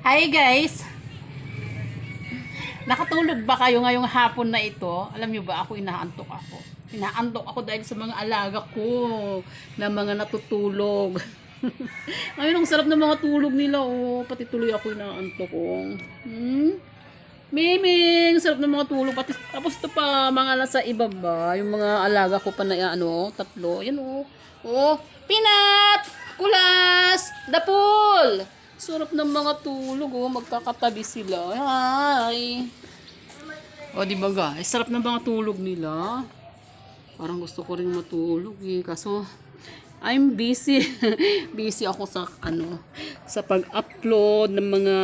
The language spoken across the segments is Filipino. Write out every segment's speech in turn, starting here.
Hi guys! Nakatulog ba kayo ngayong hapon na ito? Alam nyo ba, ako inaantok ako. Inaantok ako dahil sa mga alaga ko na mga natutulog. Ngayon, ang sarap ng mga tulog nila. Oh, pati tuloy ako inaantok ko. Miming, sarap ng mga tulog. Pati, tapos ito pa, mga nasa ibaba. Yung mga alaga ko pa na tatlo. Yan oh. Oh, Peanut! Kulas! Dapol! Sarap ng mga tulog, oh. Magkakatabi sila. Hi! O, di ba guys? Sarap ng mga tulog nila. Parang gusto ko rin matulog eh. Kaso, I'm busy. Busy ako sa, sa pag-upload ng mga,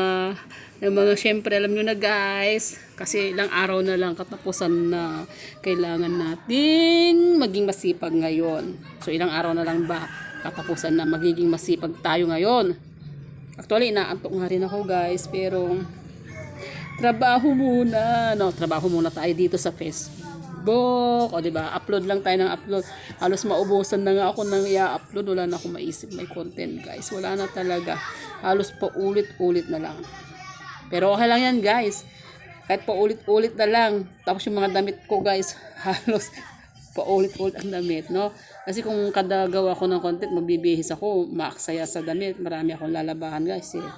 syempre, alam nyo na guys. Kasi ilang araw na lang katapusan na kailangan nating maging masipag ngayon. So, ilang araw na lang ba katapusan na magiging masipag tayo ngayon. Actually, inaantok nga rin ako guys, pero trabaho muna. Trabaho muna tayo dito sa Facebook. O diba, upload lang tayo ng upload. Halos maubusan na nga ako nang i-upload. Wala na akong maisip may content guys. Wala na talaga. Halos paulit-ulit na lang. Pero okay lang yan guys. Kahit paulit-ulit na lang. Tapos yung mga damit ko guys, halos paulit-ulit ang damit, no? Kasi kung kada gawa ko ng content, magbibihis ako, maaksaya sa damit, marami akong lalabahan guys eh.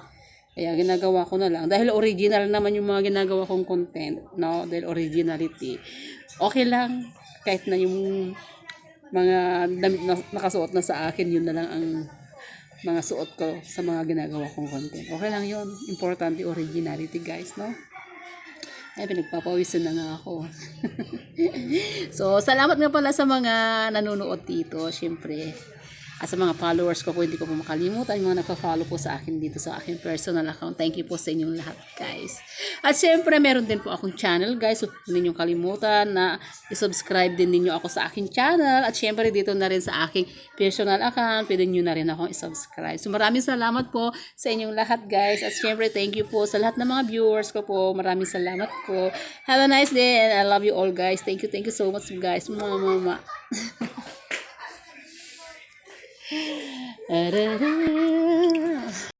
Kaya ginagawa ko na lang. Dahil original naman yung mga ginagawa kong content, no? Dahil originality. Okay lang, kahit na yung mga damit na nakasuot na sa akin, yun na lang ang mga suot ko sa mga ginagawa kong content. Okay lang yun. Importante originality guys, no? Ay, pinagpapawisan na nga ako. So, salamat nga pala sa mga nanonood dito, syempre. At sa mga followers ko po, hindi ko po makalimutan yung mga nagpa-follow po sa akin dito sa aking personal account. Thank you po sa inyong lahat, guys. At syempre, meron din po akong channel, guys. So, huwag ninyong kalimutan na i-subscribe din ninyo ako sa aking channel. At syempre, dito na rin sa aking personal account, pwede nyo na rin akong i-subscribe. So, maraming salamat po sa inyong lahat, guys. At syempre, thank you po sa lahat ng mga viewers ko po. Maraming salamat po. Have a nice day and I love you all, guys. Thank you so much, guys. Mama.